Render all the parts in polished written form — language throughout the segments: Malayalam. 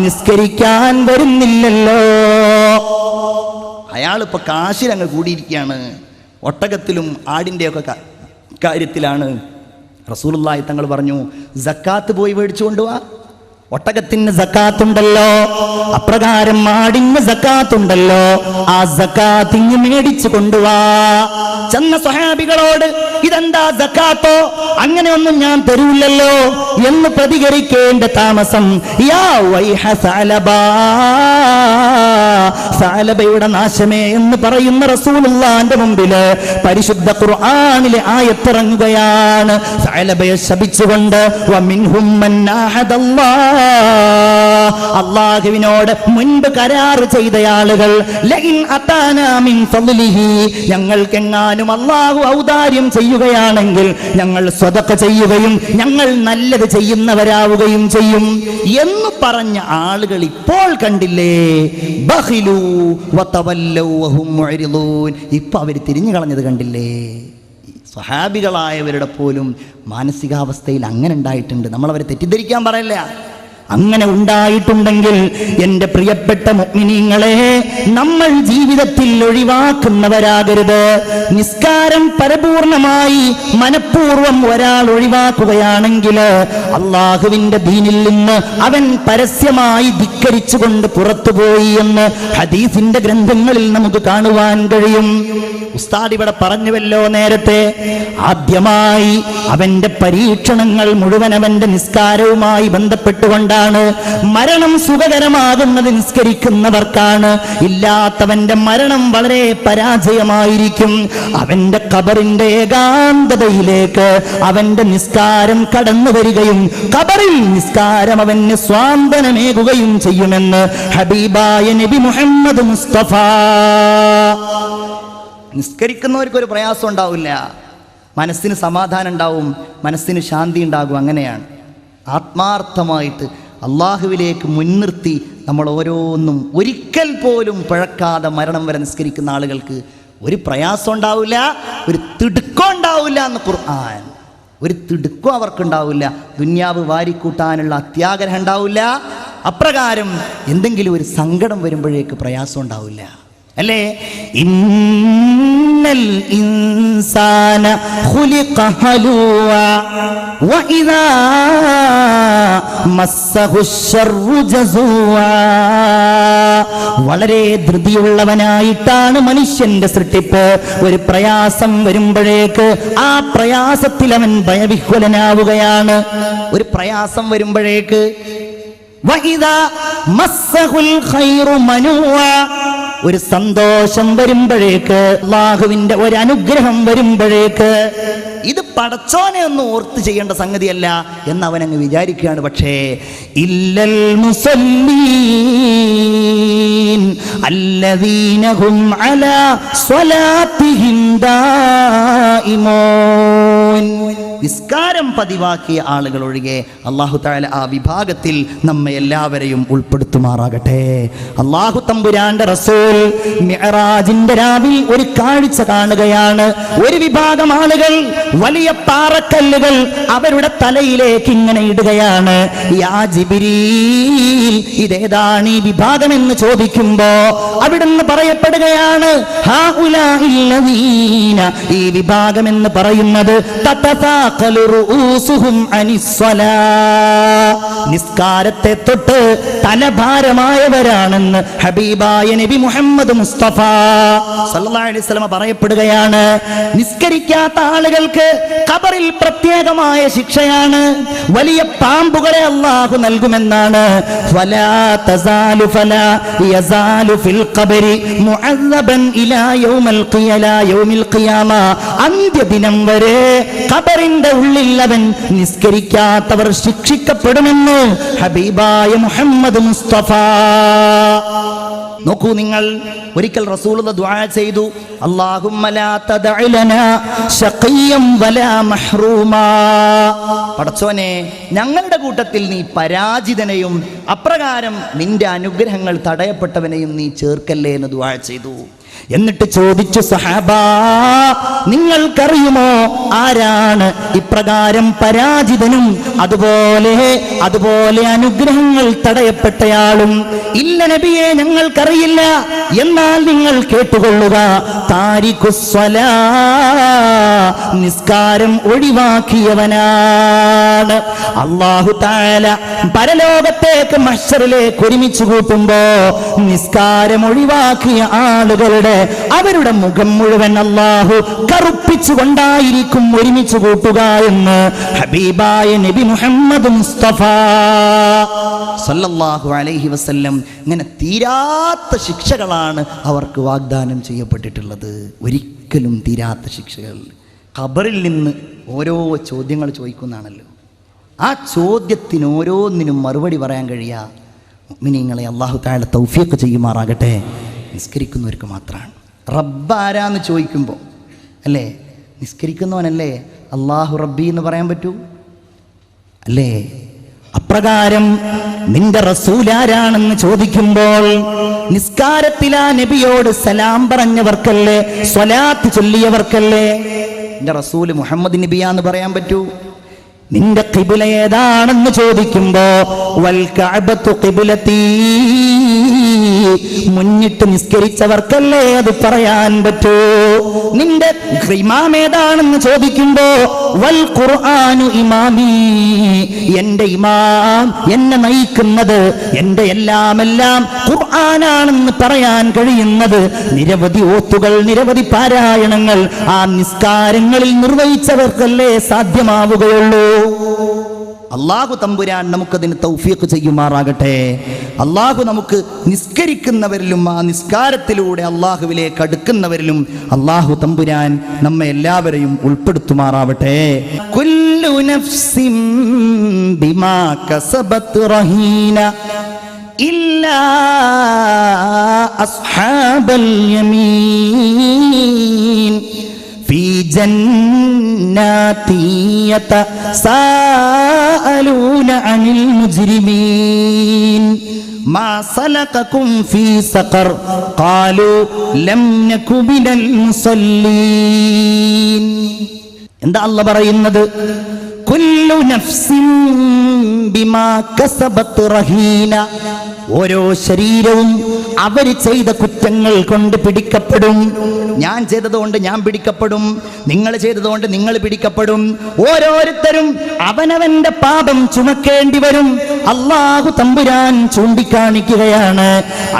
നിസ്കരിക്കാൻ വരുന്നില്ലല്ലോ. അയാളിപ്പോൾ കാശിലങ്ങ് കൂടിയിരിക്കുകയാണ്. ഒട്ടകത്തിലും ആടിൻ്റെയൊക്കെ കാര്യത്തിലാണ്. റസൂലുള്ളാഹി തങ്ങൾ പറഞ്ഞു, സക്കാത്ത് പോയി മേടിച്ചു കൊണ്ടുവാ. ഒട്ടകത്തിന് സക്കാത്തുണ്ടല്ലോ, അപ്രകാരം ആടിന് സക്കാത്തുണ്ടല്ലോ, ആ സക്കാത്ത് ഇങ്ങ് മേടിച്ചു കൊണ്ടുവാ. ചെന്ന സ്വഹാബികളോട് ഇതെന്താ സക്കാത്തോ, അങ്ങനെയൊന്നും ഞാൻ തരൂല്ലല്ലോ എന്ന് പ്രതികരിക്കേണ്ട താമസം. യാ വൈഹ സഅലബാ, സഅലബയുടെ നാശമേ എന്ന് പറയുന്ന റസൂലുള്ളാഹിന്റെ മുമ്പില് പരിശുദ്ധ ഖുർആനിലെ ആയത്തിറങ്ങുകയാണ്. സഅലബയെ ശപിച്ചുകൊണ്ട് വമിൻഹും മൻ ആഹദല്ലാഹ്, അല്ലാഹുവിനോട് മുൻപ് കരാർ ചെയ്ത ആളുകൾ, ലഇൻ അതാനാ മിൻ ഫളിഹി, ഞങ്ങൾക്കെങ്ങാനും അല്ലാഹു ഔദാര്യം ചെയ്യുകയാണെങ്കിൽ ഞങ്ങൾ സ്വതക്ക ചെയ്യുകയും ഞങ്ങൾ നല്ലത് ചെയ്യുന്നവരാവുകയും ചെയ്യും എന്ന് പറഞ്ഞ ആളുകൾ ഇപ്പോൾ കണ്ടില്ലേ, ബഖിലു വതവല്ലൗ വഹും മുഅ്രിദൂൻ, ഇപ്പൊ അവർ തിരിഞ്ഞു കളഞ്ഞത് കണ്ടില്ലേ. സ്വഹാബികളായവരുടെ പോലും മാനസികാവസ്ഥയിൽ അങ്ങനെ ഉണ്ടായിട്ടുണ്ട്. നമ്മളവരെ തെറ്റിദ്ധരിക്കാൻ പറയല്ല. അങ്ങനെ ഉണ്ടായിട്ടുണ്ടെങ്കിൽ എൻ്റെ പ്രിയപ്പെട്ട മുഅ്മിനീങ്ങളെ, നമ്മൾ ജീവിതത്തിൽ ഒഴിവാക്കുന്നവരാകരുത്. നിസ്കാരം പരിപൂർണമായി മനഃപൂർവ്വം ഒരാൾ ഒഴിവാക്കുകയാണെങ്കിൽ അള്ളാഹുവിൻ്റെ ദീനിൽ നിന്ന് അവൻ പരസ്യമായി ധിക്കരിച്ചുകൊണ്ട് പുറത്തുപോയി എന്ന് ഹദീസിന്റെ ഗ്രന്ഥങ്ങളിൽ നമുക്ക് കാണുവാൻ കഴിയും. ഉസ്താദ് ഇവിടെ പറഞ്ഞുവല്ലോ നേരത്തെ, ആദ്യമായി അവന്റെ പരീക്ഷണങ്ങൾ മുഴുവൻ അവന്റെ നിസ്കാരവുമായി ബന്ധപ്പെട്ടുകൊണ്ടാണ്. മരണം സുഖകരമാകുന്നത് നിസ്കരിക്കുന്നവർക്കാണ്. ഇല്ലാത്തവന്റെ മരണം വളരെ പരാജയമായിരിക്കും. അവന്റെ ഖബറിന്റെ ഏകാന്തതയിലേക്ക് അവന്റെ നിസ്കാരം കടന്നു വരികയും ഖബറിൽ നിസ്കാരം അവന് സ്വാന്തനമേകുകയും ചെയ്യുമെന്ന് ഹബീബായ നബി മുഹമ്മദ് മുസ്തഫ. നിസ്കരിക്കുന്നവർക്കൊരു പ്രയാസം ഉണ്ടാവില്ല, മനസ്സിന് സമാധാനം ഉണ്ടാവും, മനസ്സിന് ശാന്തി ഉണ്ടാകും. അങ്ങനെയാണ് ആത്മാർത്ഥമായിട്ട് അള്ളാഹുവിലേക്ക് മുൻനിർത്തി നമ്മൾ ഓരോന്നും ഒരിക്കൽ പോലും പിഴക്കാതെ മരണം വരെ നിസ്കരിക്കുന്ന ആളുകൾക്ക് ഒരു പ്രയാസം ഉണ്ടാവില്ല, ഒരു തിടുക്കം ഉണ്ടാവില്ല എന്ന് ഖുർആൻ. ഒരു തിടുക്കം അവർക്കുണ്ടാവില്ല, ദുന്യാവ് വാരിക്കൂട്ടാനുള്ള അത്യാഗ്രഹം ഉണ്ടാവില്ല. അപ്രകാരം എന്തെങ്കിലും ഒരു സങ്കടം വരുമ്പോഴേക്ക് പ്രയാസം ഉണ്ടാവില്ല, അല്ലേ? ഇന്നൽ ഇൻസാന ഖുലിഖ ഹലൂവ വഇദാ മസ്സഹു ശർറു ജസൂവ. വളരെ ധൃതിയുള്ളവനായിട്ടാണ് മനുഷ്യന്റെ സൃഷ്ടിപ്പ്. ഒരു പ്രയാസം വരുമ്പോഴേക്ക് ആ പ്രയാസത്തിൽ അവൻ ഭയവിഹ്വലനാവുകയാണ്. ഒരു പ്രയാസം വരുമ്പോഴേക്ക് വഇദാ മസ്സഹുൽ ഖൈറു മനൂവ, ഒരു സന്തോഷം വരുമ്പോഴേക്ക്, അല്ലാഹുവിന്റെ ഒരു അനുഗ്രഹം വരുമ്പോഴേക്ക് ഇത് പടച്ചോനെ ഒന്ന് ഓർത്ത് ചെയ്യേണ്ട സംഗതിയല്ല എന്ന് അവനങ്ങ് വിചാരിക്കുകയാണ്. പക്ഷേ ഇല്ലൽ മുസല്ലീൻ അല്ലദീന ഹും അലാ സ്വലാത്തിഹിം ദായിമൂൻ, നിസ്കാരം പതിവാക്കിയ ആളുകൾ ഒഴികെ അല്ലാഹു തആല ആ വിഭാഗത്തിൽ നമ്മെ എല്ലാവരെയും ഉൾപ്പെടുത്തുമാറാകട്ടെ. അല്ലാഹു തമ്പുരാന്റെ റസൂൽ മിഅ്റാജിന്റെ രാവിൽ ഒരു കാഴ്ച കാണുകയാണ്. ഒരു വിഭാഗം ആളുകൾ വലിയ പാറക്കല്ലുകൾ അവരുടെ തലയിലേക്ക് ഇങ്ങനെ ഇടുകയാണ്. യാ ജിബ്രീൽ, ഇതേതാണ് ഈ വിഭാഗം എന്ന് ചോദിക്കുമ്പോ അവിടുന്ന് പറയപ്പെടുകയാണ്, ഹാഉലാഇല്ലദീന, ഈ വിഭാഗം എന്ന് പറയുന്നത് തതഫാഖലു റൂസുഹും അനിസ്സലാ, നിസ്കാരത്തെ തൊട്ട് തലഭാരമായവരാണെന്ന് ഹബീബായ നബി മുഹമ്മദ് മുസ്തഫ സല്ലല്ലാഹു അലൈഹി വസല്ലം പറയപ്പെടുകയാണ്. നിസ്കരിക്കാത്ത ആളുകൾക്ക് ഖബറിൽ പ്രത്യേകമായ ശിക്ഷയാണ്. വലിയ പാമ്പുകളെ അല്ലാഹു നൽകുമെന്നാണ്. ഫലാ തസാലു ഫലാ യസാലു ഫിൽ ഖബരി മുഅസ്സബൻ ഇലാ യൗമിൽ ഖിയാമ, അന്ത്യദിനം വരെ ഖബറിന്റെ ഉള്ളിൽ അവൻ നിസ്കരിക്കാത്തവർ ശിക്ഷിക്കപ്പെടുമെന്ന് ഹബീബായ മുഹമ്മദ് മുസ്തഫ. നോക്കൂ നിങ്ങൾ, ഒരിക്കൽ റസൂലുള്ളാഹി ദുആ ചെയ്തു, അല്ലാഹുമ്മ ലാ തദഅ ലനാ ശഖിയ്യം വലാ മഹ്റൂമാ, പടച്ചോനെ ഞങ്ങളുടെ കൂട്ടത്തിൽ നീ പരാജിതനെയും അപ്രകാരം നിന്റെ അനുഗ്രഹങ്ങൾ തടയപ്പെട്ടവനെയും നീ ചേർക്കല്ലേ എന്ന് ദുആ ചെയ്തു. എന്നിട്ട് ചോദിച്ചു, സഹാബാ, നിങ്ങൾക്കറിയുമോ ആരാണ് ഇപ്രകാരം പരാജിതനും അതുപോലെ അനുഗ്രഹങ്ങൾ തടയപ്പെട്ടയാളും? ഇല്ല നബിയെ, ഞങ്ങൾക്കറിയില്ല. എന്നാൽ നിങ്ങൾ കേട്ടുകൊള്ളുക, താരിഖുസ്സലാ, നിസ്കാരം ഒഴിവാക്കിയവനാണ്. അല്ലാഹു തആല പരലോകത്തേക്ക് മഹ്ശറിലേക്ക് ഒരുമിച്ച് കൂട്ടുമ്പോ നിസ്കാരം ഒഴിവാക്കിയ ആളുകളുടെ അവരുടെ മുഖം മുഴുവൻ അല്ലാഹു കറുപ്പിച്ചുകൊണ്ടായിരിക്കും ഒരുമിച്ച് കൂട്ടുക എന്ന് ഹബീബായ നബി മുഹമ്മദ് മുസ്തഫ സല്ലല്ലാഹു അലൈഹി വസല്ലം. ഇങ്ങനെ തീരാത്ത ശിക്ഷകളാണ് അവർക്ക് വാഗ്ദാനം ചെയ്യപ്പെട്ടിട്ടുള്ളത്. ഒരിക്കലും തീരാത്ത ശിക്ഷകൾ. ഖബറിൽ നിന്ന് ഓരോ ചോദ്യങ്ങൾ ചോദിക്കുന്നതാണല്ലോ. ആ ചോദ്യത്തിന് ഓരോന്നിനും മറുപടി പറയാൻ കഴിയുക മുഅ്മിനീങ്ങളെ അല്ലാഹു തആല തൗഫീഖ് ചെയ്യുമാറാകട്ടെ. നിസ്കരിക്കുന്നവർക്ക് മാത്രമാണ്. റബ്ബ് ആരാന്ന് ചോദിക്കുമ്പോൾ അല്ലേ, നിസ്കരിക്കുന്നവനല്ലേ അല്ലാഹു റബ്ബി എന്ന് പറയാൻ പറ്റൂ? അല്ലേ? അപ്രകാരം നിന്റെ റസൂൽ ആരാണെന്ന് ചോദിക്കുമ്പോൾ നിസ്കാരത്തിലാ നബിയോട് സലാം പറഞ്ഞവർക്കല്ലേ, സ്വലാത്ത് ചൊല്ലിയവർക്കല്ലേ നിന്റെ റസൂൽ മുഹമ്മദ് നബിയാന്ന് പറയാൻ പറ്റൂ? നിന്റെ ഖിബ്ല ഏതാണെന്ന് ചോദിക്കുമ്പോ വൽ കഅബത്തു ഖിബ്ലതീ, മുന്നിട്ട് നിസ്കരിച്ചവർക്കല്ലേ അത് പറയാൻ പറ്റൂ? നിന്റെ ഇമാം ഏതാണെന്ന് ചോദിക്കുമ്പോ വൽ ഖുർആനു ഇമാമി, എന്റെ ഇമാം, എന്നെ നയിക്കുന്നത്, എന്റെ എല്ലാം ഖുർആനാണെന്ന് പറയാൻ കഴിയുന്നത് നിരവധി ഓത്തുകൾ, നിരവധി പാരായണങ്ങൾ ആ നിസ്കാരങ്ങളിൽ നിർവഹിച്ചവർക്കല്ലേ സാധ്യമാവുകയുള്ളൂ. അല്ലാഹു തമ്പുരാൻ നമുക്കതിന് തൗഫീഖ് ചെയ്യുമാറാകട്ടെ. അല്ലാഹു നമുക്ക് നിസ്കരിക്കുന്നവരിലും ആ നിസ്കാരത്തിലൂടെ അല്ലാഹുവിലേക്ക് അടുക്കുന്നവരിലും അല്ലാഹു തമ്പുരാൻ നമ്മെ എല്ലാവരെയും ഉൾപ്പെടുത്തുമാറാവട്ടെ. കുല്ലു നഫ്സിൻ ബിമാ കസബത് റഹീന ഇല്ലാ അസ്ഹാബൽ യമീൻ ഫീ ജന്നാതി യതസാഅലൂന അനിൽ മുജ്രിമീൻ മാ സലകകും ഫീ സഖർ ഖാലൂ ലം നകു മിനൽ മുസല്ലീൻ. എന്താ അല്ലാഹ് പറയുന്നത്? കുല്ലു നഫ്സിൻ ബിമാ കസബത് റഹീന, ഓരോ ശരീരവും അവർ ചെയ്ത കുറ്റങ്ങൾ കൊണ്ട് പിടിക്കപ്പെടും. ഞാൻ ചെയ്തതുകൊണ്ട് ഞാൻ പിടിക്കപ്പെടും, നിങ്ങൾ ചെയ്തതുകൊണ്ട് നിങ്ങൾ പിടിക്കപ്പെടും. ഓരോരുത്തരും അവനവന്റെ പാപം ചുമക്കേണ്ടി വരും. അല്ലാഹു തമ്പുരാൻ ചൂണ്ടിക്കാണിക്കുകയാണ്,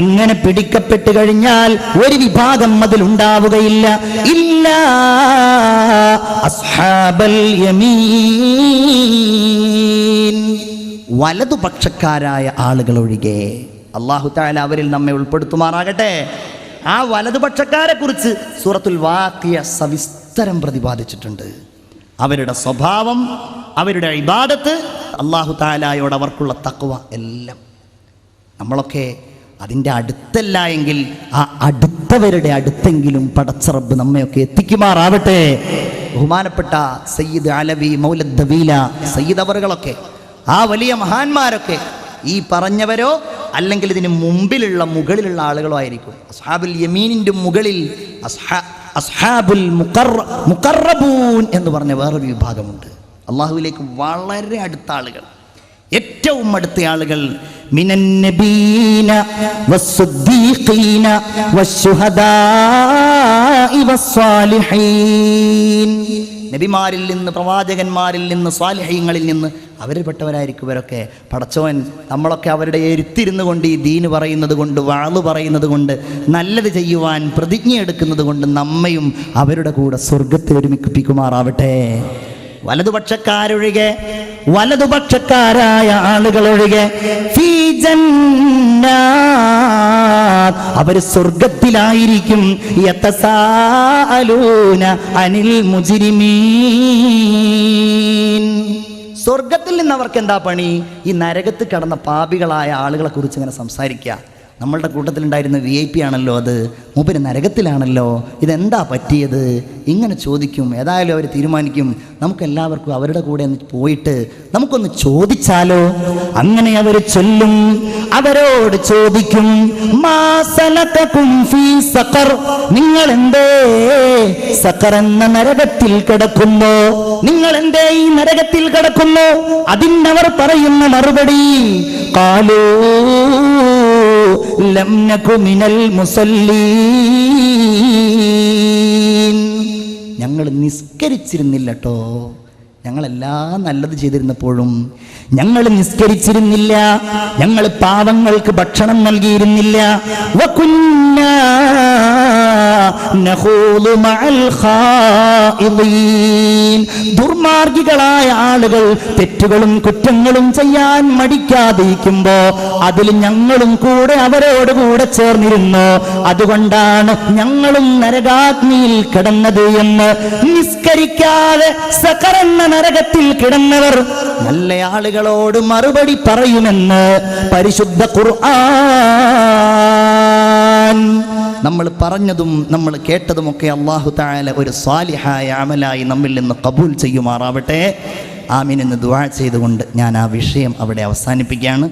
അങ്ങനെ പിടിക്കപ്പെട്ട് കഴിഞ്ഞാൽ ഒരു വിഭാഗം അതിലുണ്ടാവുകയില്ല. ഇല്ലാ അസ്ഹാബൽ യമീൻ, വലതുപക്ഷക്കാരായ ആളുകൾ ഒഴികെ. അല്ലാഹു തആല അവരിൽ നമ്മെ ഉൾപ്പെടുത്തുമാറാകട്ടെ. ആ വലതുപക്ഷക്കാരെ കുറിച്ച് സൂറത്തുൽ വാഖിയ സവിസ്തരം പ്രതിപാദിച്ചിട്ടുണ്ട്. അവരുടെ സ്വഭാവം, അവരുടെ ഇബാദത്ത്, അല്ലാഹു തആലയോട് അവർക്കുള്ള തഖ്വ എല്ലാം. നമ്മളൊക്കെ അതിൻ്റെ അടുത്തല്ല എങ്കിൽ ആ അടുത്തവരുടെ അടുത്തെങ്കിലും പടച്ച റബ്ബ് നമ്മയൊക്കെ എത്തിക്കുമാറാവട്ടെ. ബഹുമാനപ്പെട്ട സയ്യിദ് അലവി മൗലദ് ദവീല സയ്യിദ് അവറുകളൊക്കെ, ആ വലിയ മഹാന്മാരൊക്കെ ഈ പറഞ്ഞവരോ അല്ലെങ്കിൽ ഇതിന് മുകളിലുള്ള ആളുകളോ ആയിരിക്കും. അസ്ഹാബുൽ യമീനിൻ്റെ മുകളിൽ അസ്ഹാബുൽ മുഖറബൂൻ എന്ന് പറഞ്ഞ വേറൊരു വിഭാഗമുണ്ട്. അള്ളാഹുവിലേക്ക് വളരെ അടുത്ത ആളുകൾ, ഏറ്റവും അടുത്ത ആളുകൾ. മിനൻ നബീന വസ്സുദ്ദീഖീന വശുഹദാഇ വസ്സാലിഹീൻ, നബിമാരിൽ നിന്ന്, പ്രവാചകന്മാരിൽ നിന്ന്, സ്വാലിഹീങ്ങളിൽ നിന്ന് അവരിൽപ്പെട്ടവരായിരിക്കും ഇവരൊക്കെ. പടച്ചോൻ നമ്മളൊക്കെ അവരുടെ എരുത്തിരുന്നു കൊണ്ട് ഈ ദീന് പറയുന്നത് കൊണ്ട്, വാള് പറയുന്നത് കൊണ്ട്, നല്ലത് ചെയ്യുവാൻ പ്രതിജ്ഞ എടുക്കുന്നത് കൊണ്ട് നമ്മയും അവരുടെ കൂടെ സ്വർഗത്തിൽ ഒരുമിപ്പിക്കുമാറാവട്ടെ. വലതുപക്ഷക്കാരൊഴികെ, വലതുപക്ഷക്കാരായ ആളുകളൊഴികെ ഫീ ജന്നാത്ത്, അവർ സ്വർഗത്തിലായിരിക്കും. യതസാഅലൂന അനിൽ മുജ്രിമീൻ, സ്വർഗത്തിൽ നിന്ന് അവർക്ക് എന്താ പണി? ഈ നരകത്ത് കടന്ന പാപികളായ ആളുകളെ കുറിച്ച് ഇങ്ങനെ സംസാരിക്കുക. നമ്മളുടെ കൂട്ടത്തിലുണ്ടായിരുന്ന VIP ആണല്ലോ അത്, മൂപ്പര് നരകത്തിലാണല്ലോ, ഇതെന്താ പറ്റിയത്? ഇങ്ങനെ ചോദിക്കും. ഏതായാലും അവർ തീരുമാനിക്കും നമുക്കെല്ലാവർക്കും അവരുടെ കൂടെ ഒന്ന് പോയിട്ട് നമുക്കൊന്ന് ചോദിച്ചാലോ. അങ്ങനെ അവർ ചൊല്ലും, അവരോട് ചോദിക്കും, മാ സലകകും ഫീ സഖർ, നിങ്ങൾ എന്തേ സഖർ എന്ന നരകത്തിൽ കിടക്കുന്നു? നിങ്ങൾ എന്തേ ഈ നരകത്തിൽ കിടക്കുന്നു? അതിനവർ പറയുന്ന മറുപടി, ഖാലൂ ലം നകു മിനൽ മുസല്ലീൻ, ഞങ്ങൾ നിസ്കരിച്ചിരുന്നില്ലട്ടോ. ഞങ്ങളെല്ലാം നല്ലത് ചെയ്തിരുന്നപ്പോഴും ഞങ്ങൾ നിസ്കരിച്ചിരുന്നില്ല, ഞങ്ങൾ പാവങ്ങൾക്ക് ഭക്ഷണം നൽകിയിരുന്നില്ല. വകുന്നാ നഖൂദു മഅൽ ഖായിദീൻ, ദുർമാർഗികളായ ആളുകൾ തെറ്റുകളും കുറ്റങ്ങളും ചെയ്യാൻ മടിക്കാതിരിക്കുമ്പോ അതിൽ ഞങ്ങളും കൂടെ അവരോട് കൂടെ ചേർന്നിരുന്നു. അതുകൊണ്ടാണ് ഞങ്ങളും നരകാഗ്നിയിൽ കിടന്നത് എന്ന് നിസ്കരിക്കാതെ സഖർ എന്ന നരകത്തിൽ കിടന്നവർ നല്ല ആളുകളോട് മറുപടി പറയുമെന്ന് പരിശുദ്ധ ഖുർആൻ. നമ്മൾ പറഞ്ഞതും നമ്മൾ കേട്ടതുമൊക്കെ അല്ലാഹു തആല ഒരു സാലിഹായ അമലായി നമ്മിൽ നിന്ന് ഖബൂൽ ചെയ്യുമാറാവട്ടെ. ആമീൻ എന്ന് ദുആ ചെയ്തുകൊണ്ട് ഞാൻ ആ വിഷയം അവിടെ അവസാനിപ്പിക്കുകയാണ്.